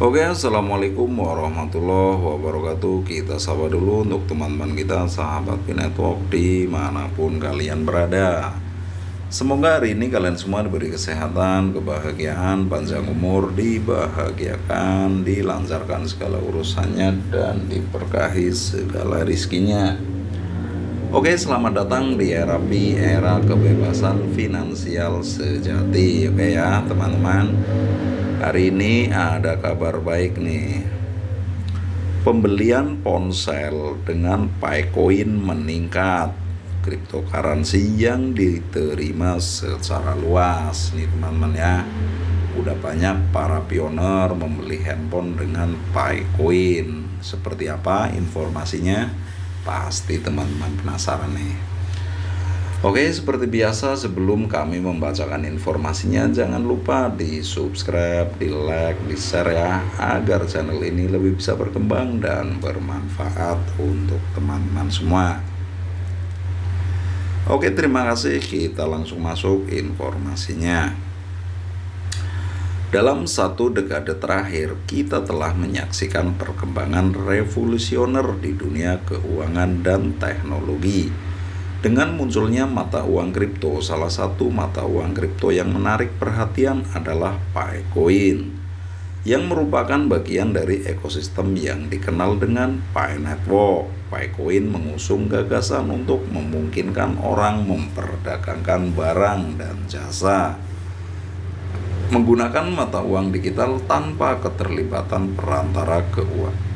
Oke, assalamualaikum warahmatullahi wabarakatuh. Kita sapa dulu untuk teman-teman kita, sahabat P-Network dimanapun kalian berada. Semoga hari ini kalian semua diberi kesehatan, kebahagiaan, panjang umur, dibahagiakan, dilancarkan segala urusannya, dan diberkahi segala rizkinya. Oke, selamat datang di era Pi, era kebebasan finansial sejati. Oke ya teman-teman, hari ini ada kabar baik nih. Pembelian ponsel dengan Picoin meningkat. Cryptocurrency yang diterima secara luas nih teman-teman ya. Udah banyak para pioner membeli handphone dengan Picoin. Seperti apa informasinya? Pasti teman-teman penasaran nih. Oke, seperti biasa sebelum kami membacakan informasinya, jangan lupa di subscribe, di like, di share ya, agar channel ini lebih bisa berkembang dan bermanfaat untuk teman-teman semua. Oke, terima kasih. Kita langsung masuk informasinya. Dalam satu dekade terakhir, kita telah menyaksikan perkembangan revolusioner di dunia keuangan dan teknologi. Dengan munculnya mata uang kripto, salah satu mata uang kripto yang menarik perhatian adalah Picoin, yang merupakan bagian dari ekosistem yang dikenal dengan Pi Network. Picoin mengusung gagasan untuk memungkinkan orang memperdagangkan barang dan jasa menggunakan mata uang digital tanpa keterlibatan perantara keuangan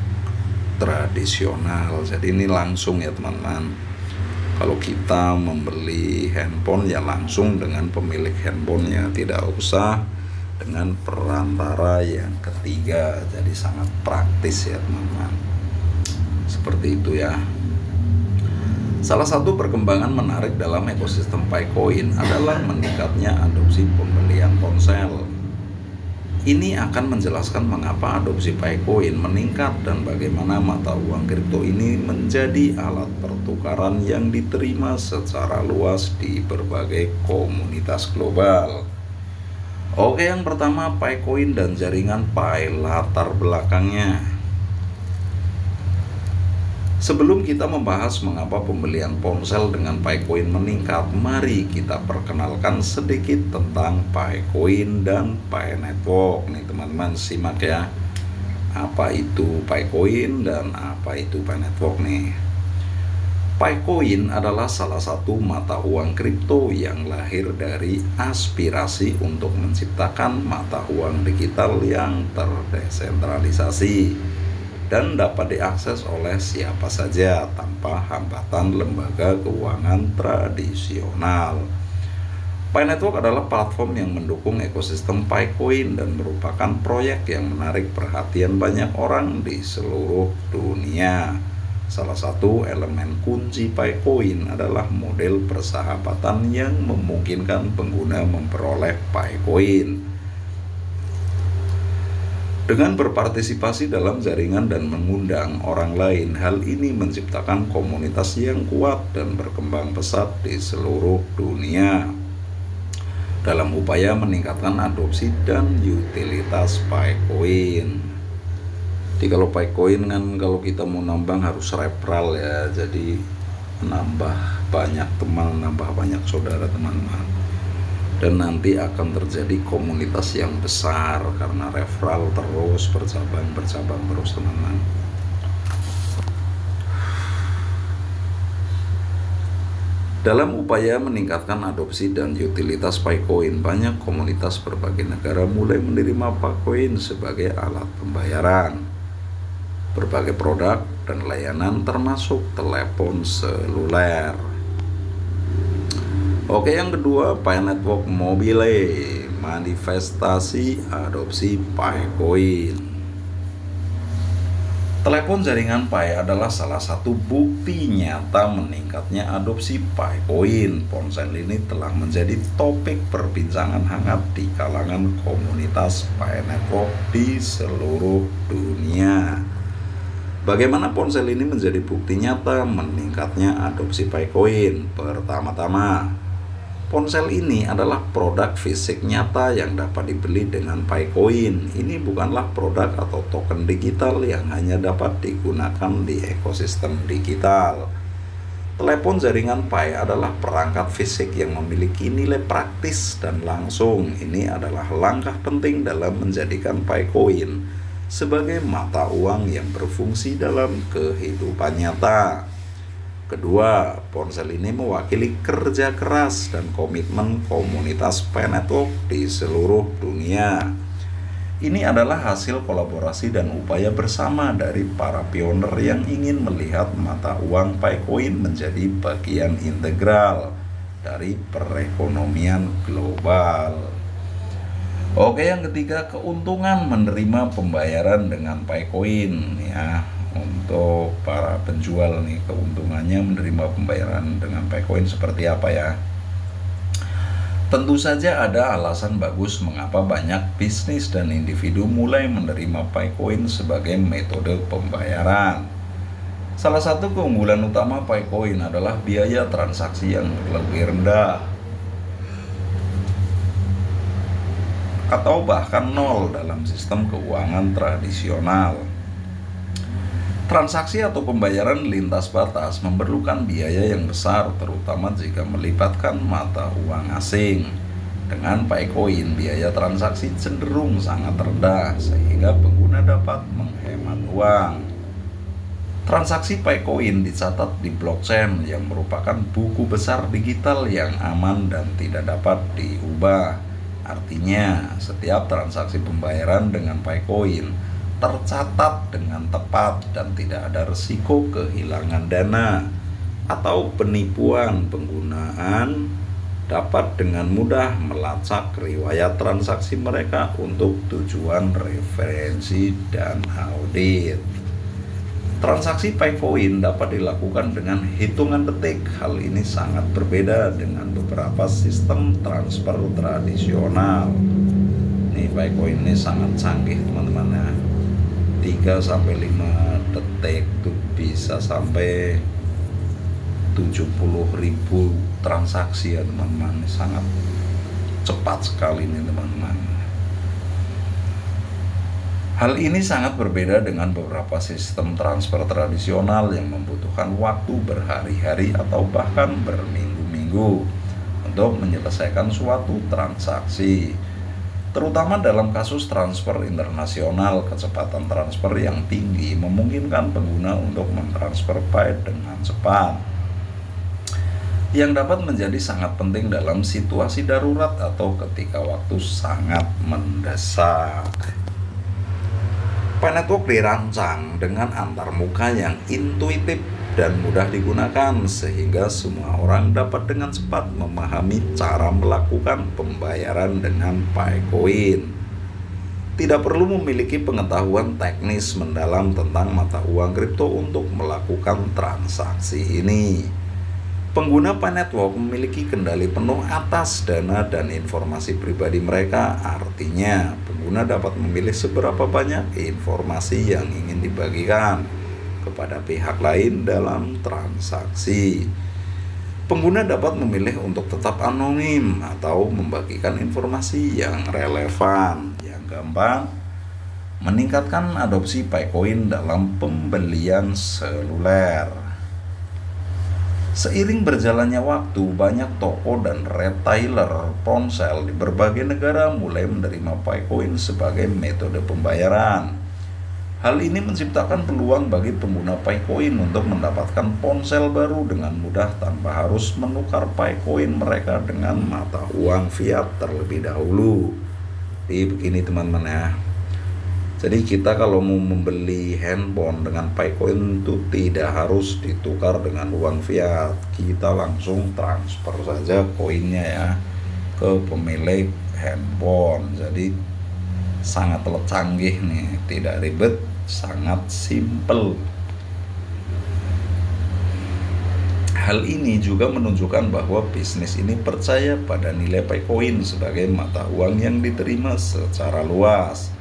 tradisional. Jadi ini langsung ya teman-teman. Kalau kita membeli handphone ya langsung dengan pemilik handphonenya, tidak usah dengan perantara yang ketiga. Jadi sangat praktis ya teman-teman. Seperti itu ya. Salah satu perkembangan menarik dalam ekosistem Picoin adalah meningkatnya adopsi pembelian ponsel. Ini akan menjelaskan mengapa adopsi Picoin meningkat dan bagaimana mata uang kripto ini menjadi alat pertukaran yang diterima secara luas di berbagai komunitas global. Oke, yang pertama Picoin dan jaringan Pi, latar belakangnya. Sebelum kita membahas mengapa pembelian ponsel dengan Picoin meningkat, mari kita perkenalkan sedikit tentang Picoin dan Pi Network. Nih teman-teman, simak ya. Apa itu Picoin dan apa itu Pi Network nih. Picoin adalah salah satu mata uang kripto yang lahir dari aspirasi untuk menciptakan mata uang digital yang terdesentralisasi dan dapat diakses oleh siapa saja tanpa hambatan lembaga keuangan tradisional. Pi Network adalah platform yang mendukung ekosistem Picoin dan merupakan proyek yang menarik perhatian banyak orang di seluruh dunia. Salah satu elemen kunci Picoin adalah model persahabatan yang memungkinkan pengguna memperoleh Picoin dengan berpartisipasi dalam jaringan dan mengundang orang lain. Hal ini menciptakan komunitas yang kuat dan berkembang pesat di seluruh dunia dalam upaya meningkatkan adopsi dan utilitas Picoin. Jadi kalau Picoin kan kalau kita mau nambang harus referral ya, jadi nambah banyak teman, nambah banyak saudara teman-teman, dan nanti akan terjadi komunitas yang besar karena referral terus bercabang terus teman-teman. Dalam upaya meningkatkan adopsi dan utilitas Picoin, banyak komunitas berbagai negara mulai menerima Picoin sebagai alat pembayaran berbagai produk dan layanan termasuk telepon seluler. Oke, yang kedua Pi Network Mobile, manifestasi adopsi Picoin. Telepon jaringan Pi adalah salah satu bukti nyata meningkatnya adopsi Picoin. Ponsel ini telah menjadi topik perbincangan hangat di kalangan komunitas Pi Network di seluruh dunia. Bagaimana ponsel ini menjadi bukti nyata meningkatnya adopsi Picoin? Pertama-tama, Ponsel ini adalah produk fisik nyata yang dapat dibeli dengan Picoin. Ini bukanlah produk atau token digital yang hanya dapat digunakan di ekosistem digital. Telepon jaringan Pi adalah perangkat fisik yang memiliki nilai praktis dan langsung. Ini adalah langkah penting dalam menjadikan Picoin sebagai mata uang yang berfungsi dalam kehidupan nyata. Kedua, ponsel ini mewakili kerja keras dan komitmen komunitas Pi Network di seluruh dunia. Ini adalah hasil kolaborasi dan upaya bersama dari para pioner yang ingin melihat mata uang Picoin menjadi bagian integral dari perekonomian global. Oke, yang ketiga, keuntungan menerima pembayaran dengan Picoin ya. Untuk para penjual nih, keuntungannya menerima pembayaran dengan Picoin seperti apa ya? Tentu saja ada alasan bagus mengapa banyak bisnis dan individu mulai menerima Picoin sebagai metode pembayaran. Salah satu keunggulan utama Picoin adalah biaya transaksi yang lebih rendah atau bahkan nol dalam sistem keuangan tradisional. Transaksi atau pembayaran lintas batas memerlukan biaya yang besar, terutama jika melibatkan mata uang asing. Dengan Picoin, biaya transaksi cenderung sangat rendah, sehingga pengguna dapat menghemat uang. Transaksi Picoin dicatat di blockchain yang merupakan buku besar digital yang aman dan tidak dapat diubah. Artinya, setiap transaksi pembayaran dengan Picoin tercatat dengan tepat dan tidak ada risiko kehilangan dana atau penipuan. Penggunaan dapat dengan mudah melacak riwayat transaksi mereka untuk tujuan referensi dan audit. Transaksi Picoin dapat dilakukan dengan hitungan detik. Hal ini sangat berbeda dengan beberapa sistem transfer tradisional. Nih, Picoin ini sangat canggih teman-teman ya. 3-5 detik itu bisa sampai 70.000 transaksi ya teman-teman. Sangat cepat sekali nih teman-teman. Hal ini sangat berbeda dengan beberapa sistem transfer tradisional yang membutuhkan waktu berhari-hari atau bahkan berminggu-minggu untuk menyelesaikan suatu transaksi. Terutama dalam kasus transfer internasional, kecepatan transfer yang tinggi memungkinkan pengguna untuk mentransfer Pi dengan cepat, yang dapat menjadi sangat penting dalam situasi darurat atau ketika waktu sangat mendesak. Pi Network dirancang dengan antarmuka yang intuitif dan mudah digunakan sehingga semua orang dapat dengan cepat memahami cara melakukan pembayaran dengan Picoin. Tidak perlu memiliki pengetahuan teknis mendalam tentang mata uang kripto untuk melakukan transaksi ini. Pengguna Pi Network memiliki kendali penuh atas dana dan informasi pribadi mereka. Artinya, pengguna dapat memilih seberapa banyak informasi yang ingin dibagikan kepada pihak lain dalam transaksi. Pengguna dapat memilih untuk tetap anonim atau membagikan informasi yang relevan. Yang keempat, meningkatkan adopsi Picoin dalam pembelian seluler. Seiring berjalannya waktu, banyak toko dan retailer ponsel di berbagai negara mulai menerima Picoin sebagai metode pembayaran. Hal ini menciptakan peluang bagi pengguna Picoin untuk mendapatkan ponsel baru dengan mudah tanpa harus menukar Picoin mereka dengan mata uang fiat terlebih dahulu. Jadi begini teman-teman ya. Jadi kita kalau mau membeli handphone dengan Picoin itu tidak harus ditukar dengan uang fiat. Kita langsung transfer saja koinnya ya ke pemilik handphone. Jadi sangat canggih nih, tidak ribet, sangat simple. Hal ini juga menunjukkan bahwa bisnis ini percaya pada nilai Picoin sebagai mata uang yang diterima secara luas.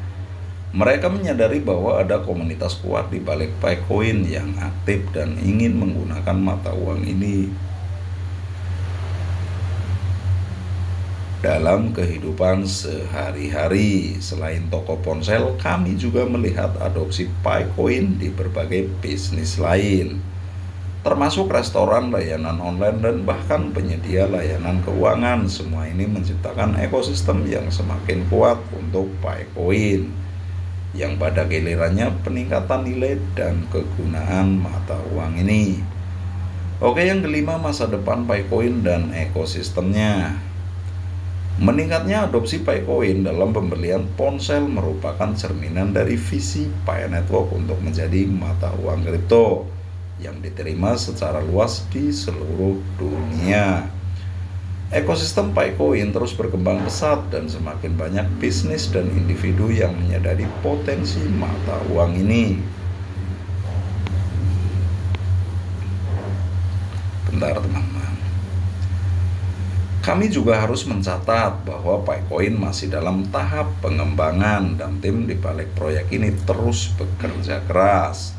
Mereka menyadari bahwa ada komunitas kuat di balik Picoin yang aktif dan ingin menggunakan mata uang ini dalam kehidupan sehari-hari. Selain toko ponsel, kami juga melihat adopsi PayCoin di berbagai bisnis lain, termasuk restoran, layanan online, dan bahkan penyedia layanan keuangan. Semua ini menciptakan ekosistem yang semakin kuat untuk PayCoin, yang pada gilirannya peningkatan nilai dan kegunaan mata uang ini. Oke, yang kelima, masa depan PayCoin dan ekosistemnya. Meningkatnya adopsi PayCoin dalam pembelian ponsel merupakan cerminan dari visi Pi Network untuk menjadi mata uang kripto yang diterima secara luas di seluruh dunia. Ekosistem PayCoin terus berkembang pesat dan semakin banyak bisnis dan individu yang menyadari potensi mata uang ini. Bentar teman-teman. Kami juga harus mencatat bahwa PayCoin masih dalam tahap pengembangan dan tim di balik proyek ini terus bekerja keras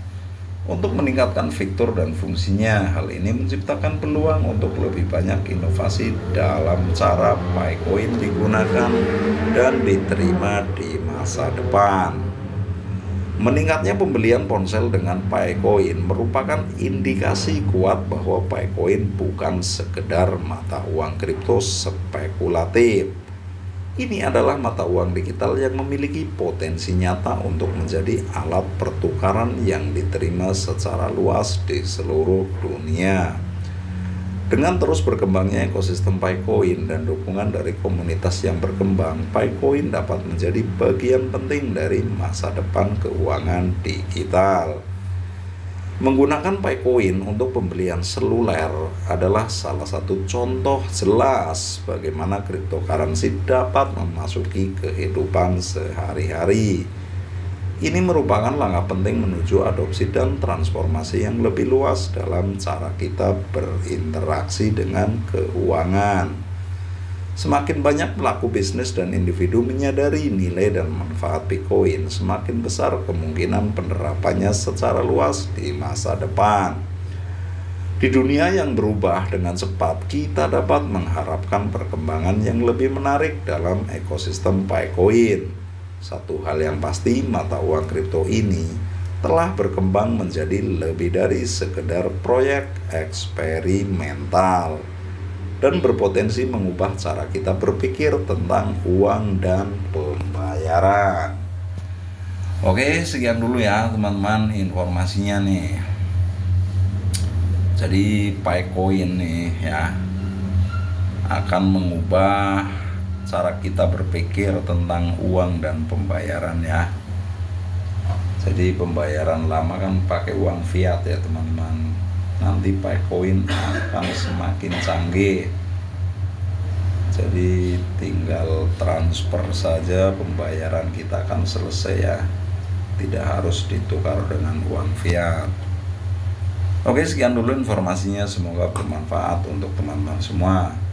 untuk meningkatkan fitur dan fungsinya. Hal ini menciptakan peluang untuk lebih banyak inovasi dalam cara PayCoin digunakan dan diterima di masa depan. Meningkatnya pembelian ponsel dengan PayCoin merupakan indikasi kuat bahwa PayCoin bukan sekedar mata uang kripto spekulatif. Ini adalah mata uang digital yang memiliki potensi nyata untuk menjadi alat pertukaran yang diterima secara luas di seluruh dunia. Dengan terus berkembangnya ekosistem PayCoin dan dukungan dari komunitas yang berkembang, PayCoin dapat menjadi bagian penting dari masa depan keuangan digital. Menggunakan PayCoin untuk pembelian seluler adalah salah satu contoh jelas bagaimana cryptocurrency dapat memasuki kehidupan sehari-hari. Ini merupakan langkah penting menuju adopsi dan transformasi yang lebih luas dalam cara kita berinteraksi dengan keuangan. Semakin banyak pelaku bisnis dan individu menyadari nilai dan manfaat PayCoin, semakin besar kemungkinan penerapannya secara luas di masa depan. Di dunia yang berubah dengan cepat, kita dapat mengharapkan perkembangan yang lebih menarik dalam ekosistem PayCoin. Satu hal yang pasti, mata uang kripto ini telah berkembang menjadi lebih dari sekedar proyek eksperimental dan berpotensi mengubah cara kita berpikir tentang uang dan pembayaran. Oke, sekian dulu ya teman-teman informasinya nih. Jadi PayCoin nih ya akan mengubah cara kita berpikir tentang uang dan pembayaran ya. Jadi pembayaran lama kan pakai uang fiat ya teman-teman. Nanti PayCoin akan semakin canggih. Jadi tinggal transfer saja, pembayaran kita akan selesai ya. Tidak harus ditukar dengan uang fiat. Oke, sekian dulu informasinya, semoga bermanfaat untuk teman-teman semua.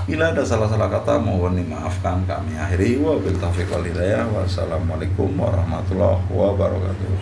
Bila ada salah-salah kata mohon dimaafkan. Kami akhiri, wabillahi taufiq wal hidayah. Wassalamualaikum warahmatullahi wabarakatuh.